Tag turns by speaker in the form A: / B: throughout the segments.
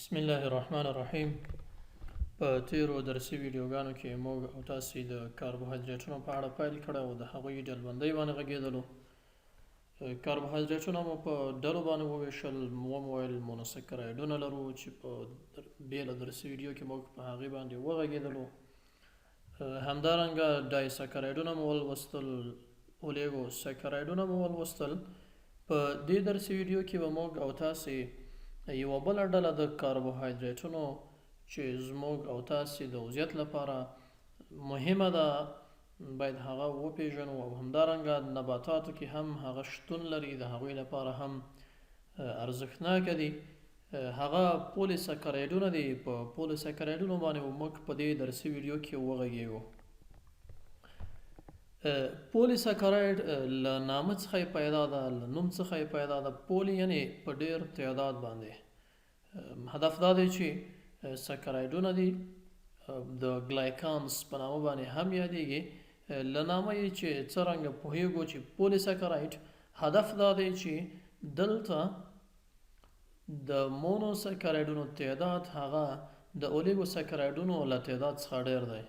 A: بسم الله الرحمن الرحیم. په تیرو درسي ویډیوګانو کې موږ او تاسې د کاربوهایډریټونو په اړه پیل کړی او د هغوی ډلبندۍ باندې غږېدلو. کاربوهایډریټونه مو په ډلو باندې وویشل، ومویل مونوسکرایډونه لرو چې په بېله درسي ویډیو کې موږ په هغې باندې وغږېدلو. همدارنګه ډایسکرایډونه مو ولوستل، اولیګو سکرایډونه مو ولوستل. په دې درسي ویډیو کې به موږ او تاسې یوه بله ډله د کاربوهایډریټونو چې زموږ او تاسې د وضعیت لپاره مهمه ده باید هغه وپیژنو، او همدارنګه نباتاتو کې هم هغه شتون لري، د هغوی لپاره هم ارزښتناکه دي. هغه پولیسکرایډونه دي. په پولیسکرایډونو باندې موږ په دې درسي ویډیو کې وغږیږو. پولیسکراید له نامه څخه یې پیدا ده، له نوم څخه یې پیدا ده. پولی یعنې په ډیر تعداد باندې. هدف دا دی چې سکرایډونه دي د ګلایکانز په نامه باندې هم یادیږي. له نامه یې چې څرنګه پوهیږو چې پولیسکراید هدف دا دی چې دلته د مونوسکرایډونو تعداد هغه د اولیګو سکرایډونو له تعداد څخه ډیر دی.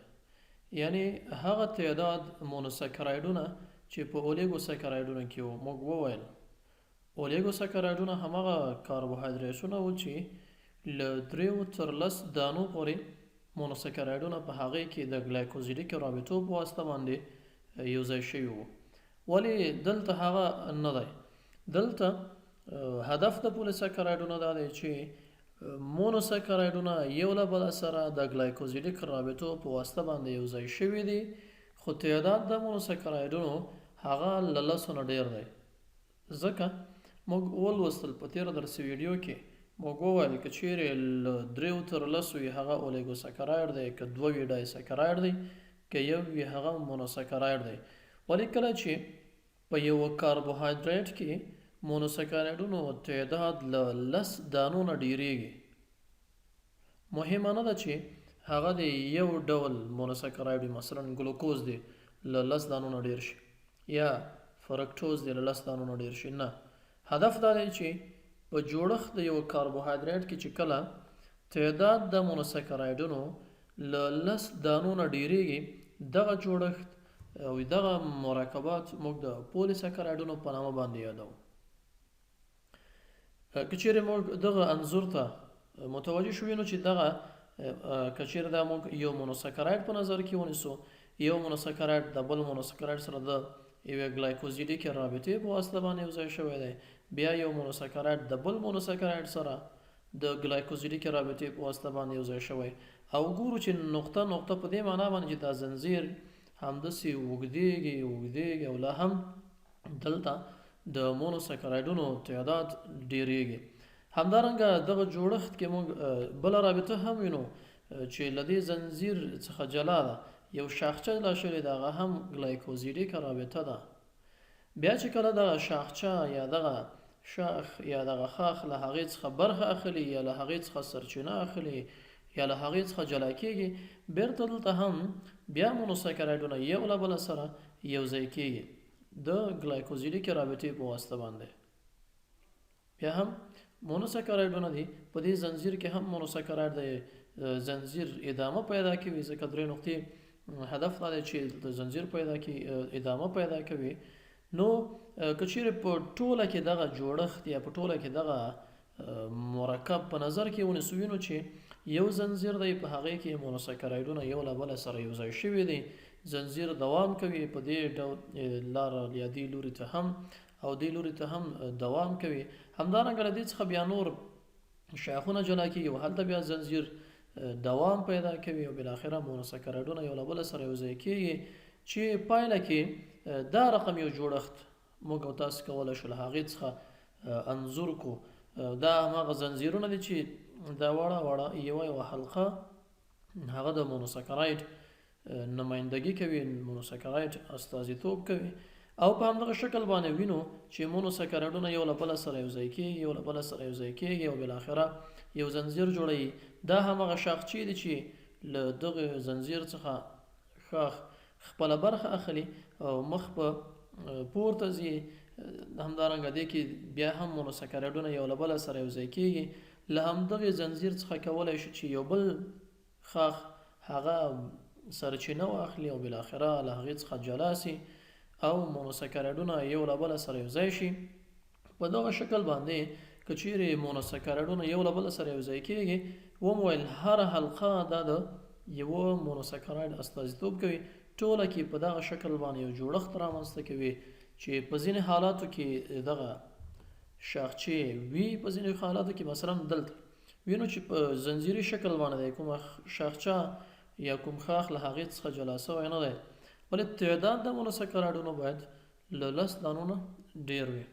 A: یعنی هغه تعداد مونوسکرایډونه چې په اولیګو سکرایډونو کې وو. موږ وویل اولیګو سکرایډونه هماغه کاربوهایډریټونه وو چې له 3 تر 10 دانو پورې مونوسکرایډونه په هغې کې د ګلایکوزیډیک رابطو په واسطه باندې یوځای شوي وو. ولې دلته هغه نه دی؟ دلته هدف د پولیسکرایډونو دا دی چې مونوسکرایډونه یو له بل سره د ګلایکوزیډیک رابطو په واسطه باندې یوځای شوي دي، خو تعداد د مونوسکرایډونو هغه له 10 نه ډیر دی. ځکه موږ ولوستل په تېره درسي ویډیو کې موږ وویل که چیرې له 3 تر 10 وي هغه اولیګوسکرایډ دی، که 2 وي ډایسکرایډ دی، که 1 وي هغه مونوسکرایډ دی. ولې کله چې په یوه کاربوهایډریټ کې مونوسکرایډونو تعداد له 10 دانو نه ډیریږي، مهمه نه ده چې هغه د یو ډول مونوسکرایډ وي، مثلا ګلوکوز دی له 10 دانو نه ډیر شي، یا فرکټوز دی له 10 دانو نه ډیر شي. نه، هدف دا دی چې په جوړښت د یو کاربوهایډریټ کې چې کله تعداد د مونوسکرایډونو له 10 دانو نه ډیریږي، دغه جوړښت او دغه مرکبات موږ د پولیسکرایډونو په نامه باندې یادوو. که چیرې موږ دغه انځور ته متوجه شو نو چې دغه که چیرې دا موږ یو مونوسکرایډ په نظر کې ونیسو، یو مونوسکرایډ د بل مونوسکرایډ سره د یوې ګلایکوزیډیک رابطې په واسطه باندې یوځای شوی دی، بیا یو مونوسکرایډ د بل مونوسکرایډ سره د ګلایکوزیډیک رابطې په واسطه باندې یوځای شوی، او ګورو چې نقطه نقطه په دې معنا باندې چې دا زنځیر همداسې اوږدېږي او لا هم دلته د مونوسکرایډونو تعداد ډیریږي. همدارنګه دغه جوړښت کې موږ بله رابطه هم وینو چې له دې زنځیر څخه جلا ده، یو شاخچه جلا شوې ده، هغه هم ګلایکوزیډیک رابطه ده. بیا چې کله دغه شاخچه یا دغه شاخ یا دغه خاخ له هغې څخه برخه اخلي یا له هغې څخه سرچینه اخلي یا له هغې څخه جلا کېږي، بیرته دلته هم بیا مونوسکرایډونه یو له بله سره یوځای کېږي د ګلایکوزیډیک رابطې په واسطه باندې. بیا هم مونوسکرایډونه دي، په دې زنځیر کې هم مونوسکرایډ د زنځیر ادامه پیدا کوي، ځکه 3 نقطې هدف دا دی چې د زنځیر ادامه پیدا کوي. نو که چیرې په ټوله کې دغه جوړښت یا په ټوله کې دغه مرکب په نظر کې ونیسو، وینو چې یو زنځیر دی، په هغې کې مونوسکرایډونه یو له بله سره یوځای شوي دي، زنځیر دوام کوي په دې ډول لاره یا دې لوري ته هم او دې لوري ته هم دوام کوي. همدارنګه له دې څخه بیا نور شاخونه جلا کېږي او هلته بیا زنځیر دوام پیدا کوي او بالاخره مونوسکرایډونه یو له بله سره یوځای کېږي، چې پایله کې دا رقم یو جوړښت موږ او تاسو کولی شو له هغې څخه انځور کو. دا هماغه زنځیرونه دي چې دا واړه یوه حلقه هغه د مونوسکرایډ نمایندګي کوي، مونوسکرایډ استازیتوب کوي، او په همدغه شکل باندې وینو چې مونوسکرایډونه یو له بله سره یوځای کېږي او بالاخره یو زنځیر جوړوي. دا هماغه شاخچې دي چې له دغه زنځیر څخه شاخ خپله برخه اخلي او مخ په پورته ځي. همدارنګه دې کې بیا هم مونوسکرایډونه یو له بله سره یوځای کېږي له همدغې زنځیر څخه کولی شي چې یو بل ښاخ هغه سرچینه واخلي او بالاخره له هغې څخه جلا سي او مونوسکرایډونه یو له بله سره یوځای شي. په دغه شکل باندې که چیرې مونوسکرایډونه یو له بله سره یوځای کېږي، ومویل هره حلقه دا د یوه مونوسکرایډ استازیتوب کوي. ټوله کې په دغه شکل باندې یو جوړښت رامنځته کوي چې په ځینې حالاتو کې دغه شاخچې وي، په ځینې حالاتو کې مثلا دلته وینو چې په زنځیري شکل باندې کومه شاخچه یا کوم ښاخ له هغې څخه جلا سوی نه دی، ولې تعداد د مونوسکرایډونو باید له 10 دانو نه ډېر وي.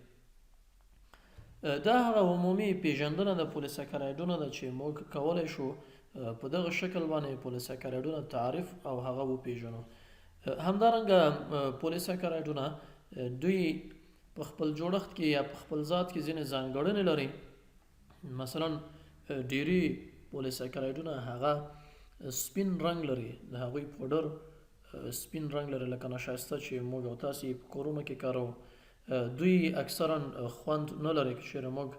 A: دا هغه عمومي پیژندنه د پولیساکرایډونو ده چې موږ کولی شو په دغه شکل باندې پولیساکرایډونه تعریف او هغه وپیژنو. همدارنګه پولیساکرایډونه دوی په خپل جوړښت کې یا په خپل ذات کې ځینې ځانګړنې لري. مثلا ډیری پولیساکرایډونه هغه سپین رنګ لري، د هغوی پوډر سپین رنګ لري لکه نشایسته چې موږ او تاسې په کورونو کې کاروو. دوی اکثرا خوند نه لري، که چیرې موږ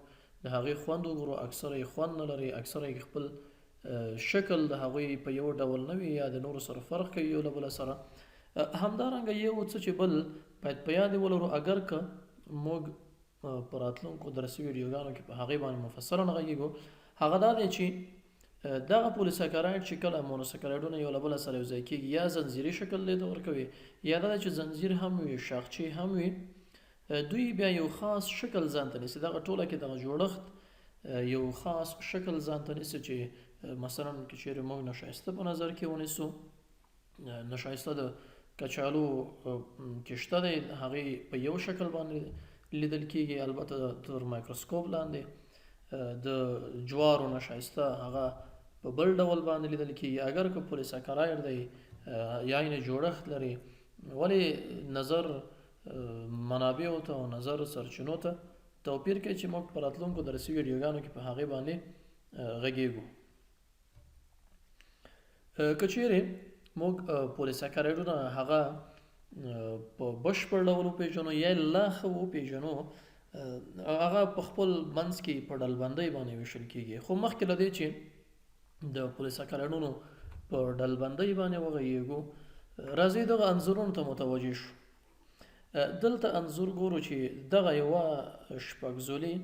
A: د هغې خوند وګورو اکثره یې خوند نه لري، اکثره یې خپل شکل د هغوی په یو ډول نه وي یا د نورو سره فرق کوي یو له بله سره. همدارنګه یو څه چې بل باید په یاد ولرو، اگر که موږ په راتلونکو درسي ویډیوګانو کې په هغې باندې مفصلا غږیږو، هغه دا دی چې دغه پولیساکرایډ چې کله مونوسکرایډونه یو له بله سره یوځای کېږي یا زنځیري شکل دې ته ورکوي یا دا چې زنځیر هم وي شاخچې هم وي، دوی بیا یو خاص شکل ځان ته نیسي. دغه ټوله کې دغه جوړښت یو خاص شکل ځان ته نیسي چې مثلا که چیرې موږ نشایسته په نظر کې ونیسو، نشایسته د کچالو کشته دی، هغې په یو شکل باندې لیدل کېږي، البته تر مایکروسکوپ لاندې. د جوارو نشایسته هغه په بل ډول باندې لیدل کېږي. اگر که پولیساکرایډ دی یا یې جوړښت لري، ولې نظر منابعو ته او نظر سرچینو ته توپیر کوي چې موږ په راتلونکو درسي ویډیوګانو کې په هغې باندې غږیږو. که چیرې موږ پولیساکرایډونه هغه په بشپړ ډول وپېژنو یا لا ښه وپېژنو، هغه په خپل منځ کې په ډلبندۍ باندې ویشل کېږي. خو مخکې له دې چې د پولیساکرایډونو په ډلبندۍ باندې وغږیږو، راځئ دغه انځورونو ته متوجه شو. دلته انځور ګورو چې دغه یوه شپږزولي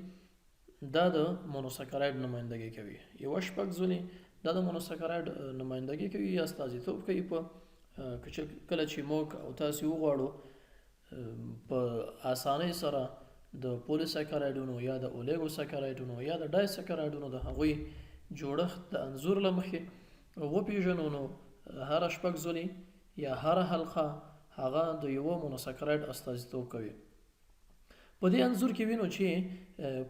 A: دا د مونوسکرایډ نمایندګي کوي. یوه شپږزولي دا د مونوسکرایډ نمایندګي کوي یا استازیتوب کوي. په کله چې موږ او تاسې وغواړو په اسانۍ سره د پولیساکرایډونو یا د اولیګوساکرایډونو یا د ډایساکرایډونو د هغوی جوړښت د انځور له مخې وپېژنو، نو هره شپږزولي یا هره حلقه هغه د یوه مونوسکرایډ استازیتوب کوي. په دې انځور کې وینو چې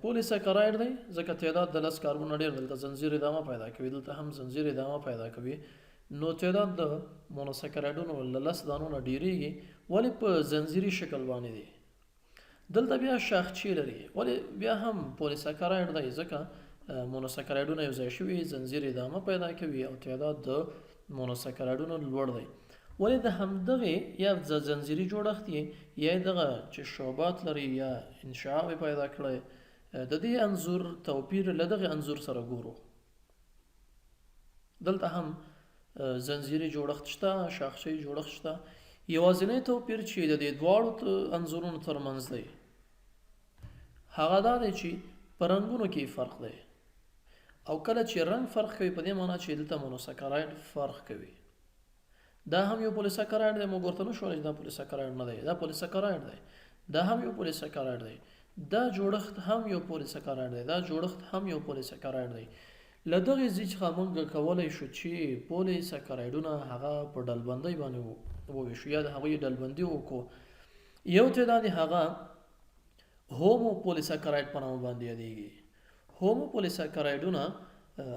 A: پولیساکرایډ دی ځکه تعداد د 10 کاربونه ډېر، دلته زنځیر ادامه پیدا کوي، دلته هم زنځیر ادامه پیدا کوي، نو تعداد د مونوسکرایډونو له 10 دانو نه ډېرېږي. ولې په زنځیري شکل باندې دی. دلته بیا شاخچې لري، ولې بیا هم پولیساکرایډ دی ځکه مونوسکرایډونه یوځای شوي، زنځیر ادامه پیدا کوي او تعداد د مونوسکرایډونو لوړ دی. ولې د همدغې یا د زنځیري جوړښت یې یا دغه چې شعبات لري یا انشعاب پیدا کړی، د دې انځور توپیر له دغې انځور سره ګورو. دلته هم زنځیري جوړښت شته، شاخچې جوړښت شته. یوازینی توپیر چې د دې دواړو انځورونو ترمنځ دی هغه دا دی چې په رنګونو کې فرق دی، او کله چې رنګ فرق کوي په دې معنی چې دلته مونوسکرایډ فرق کوي. دا هم یو پولیساکرایډ دی، موږ ورته نه شو ویلی چې دا پولیساکرایډ نه دی، دا پولیساکرایډ دی. دا هم یو پولیساکرایډ دی، دا جوړښت هم یو پولیساکرایډ دی، دا جوړښت هم یو پولیساکرایډ دی. له دغې ځای څخه موږ کولی شو چې پولیساکرایډونه هغه په ډلبندۍ باندې وویشو یا د هغوی ډلبندي وکړو. یو تعداد هغه هومو پولیساکرایډ په نامه باندې یادېږي. هومو پولیساکرایډونه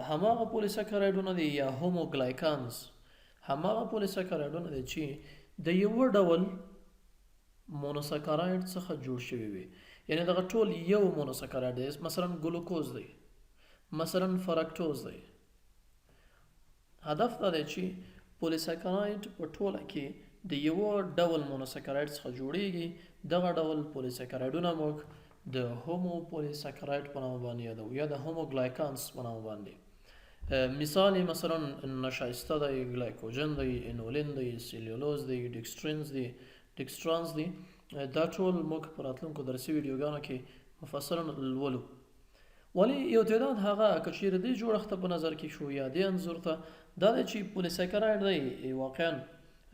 A: هماغه پولیساکرایډونه دي یا هوموګلایکانز، هماغه پولیساکرایډونه دي چې د یوه ډول مونوسکرایډ څخه جوړ شوي وي. یعنې دغه ټول یو مونوسکرایډ دی، مثلا ګلوکوز دی، مثلا فرکټوز دی. هدف دا دی چې پولیساکرایډ په ټوله کې د یوه ډول مونوسکرایډ څخه جوړیږي. دغه ډول پولیساکرایډونه موږ د هوموپولیساکراید په نامه باندې یادوو یا د هوموګلایکانس په نامه باندې. مثال یې مثلا نشایسته دی، ګلایکوجن دی، انولین دی، سیلولوز دی، ډیکسټرانز دی. دا ټول موږ په راتلونکو درسي ویډیوګانو کې مفصلا لولو. ولی یو تعداد هغه که چیرې دې جوړښت ته په نظر کې شو یا دې انځور ته، دا دی چې پولیساکراید دی واقعا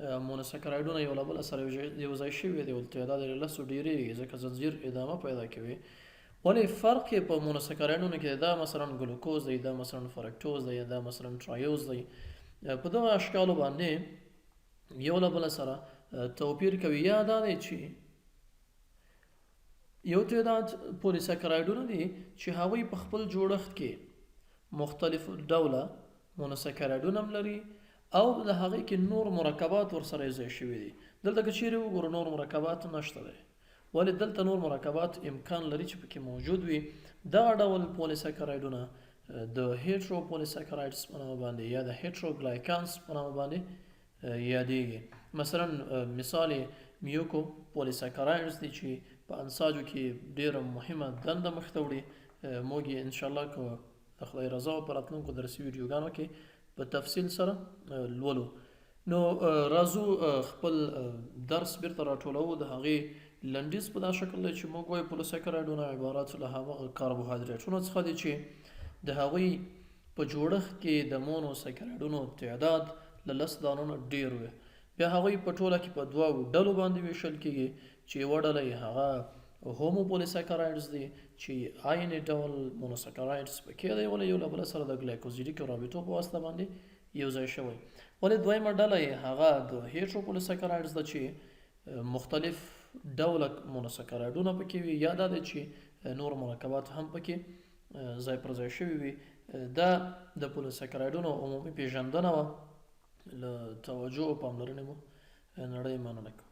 A: مونوساکرایډونه یو له بله سره یو ځای شوي دي، تعداد یې له لسو ډېرېږي ځکه زنځیر ادامه پیدا کوي. ولی فرق یې په مونوساکرایډونو کې دا مثلا ګلوکوز دی، دا مثلا فرکټوز دی، دا مثلا ټرایوز دی. په دغه اشکالو باندې یو له بله سره توپیر کوي. یا دا دی چې یو تعداد پولیساکرایډونه دي چې هغوی په خپل جوړښت کې مختلف ډوله مونوساکرایډونه هم لري او د هغې کې نور مرکبات ورسره یوځای شوي دي. دلته که چیرې وګورو نور مرکبات نشته دی، ولې دلته نور مرکبات امکان لري چې پکې موجود وي. دغه ډول پولیساکرایډونه د هیټروپولیساکرایډز په نامه باندې یا د هیټروګلایکانس په نامه باندې یادېږي. مثلا مثال میوکو پولیساکرایډز دي چې په انساجو کې ډېره مهمه دنده مخته وړي. موږ یې انشاءالله که د خدای رضا په راتلونکو درسي ویډیوګانو کې په تفصیل سره لولو. نو راځو خپل درس بیرته راټولوو. د هغې لنډیز په دا شکل دی چې موږ وایو پولیساکرایډونه عبارت له هغه کاربوهایدریټونو څخه دي چې د هغوی په جوړښت کې د مونوساکرایډونو تعداد له 10 دانو نه ډېر وي. بیا هغوی په ټوله کې په 2 ډلو باندې ویشل کېږي چې یوه ډله یې هغه هوموپولیساکرایډز دي چې عین ډول مونوساکرایډز پکې دی، ولې یو له بله سره د ګلایکوزیډیکو رابطو په واسطه باندې یو ځای شوی. ولې دویمه ډله یې هغه د هیټروپولیساکرایډز ده چې مختلف ډوله مونوساکرایډونه پکې وي، یا دا دی چې نور مرکبات هم پکې ځای پر ځای شوي وي. دا د پولیساکرایډونو عمومي پیژندنه وه. له توجه او پاملرنې مو نړۍ مننه کوم.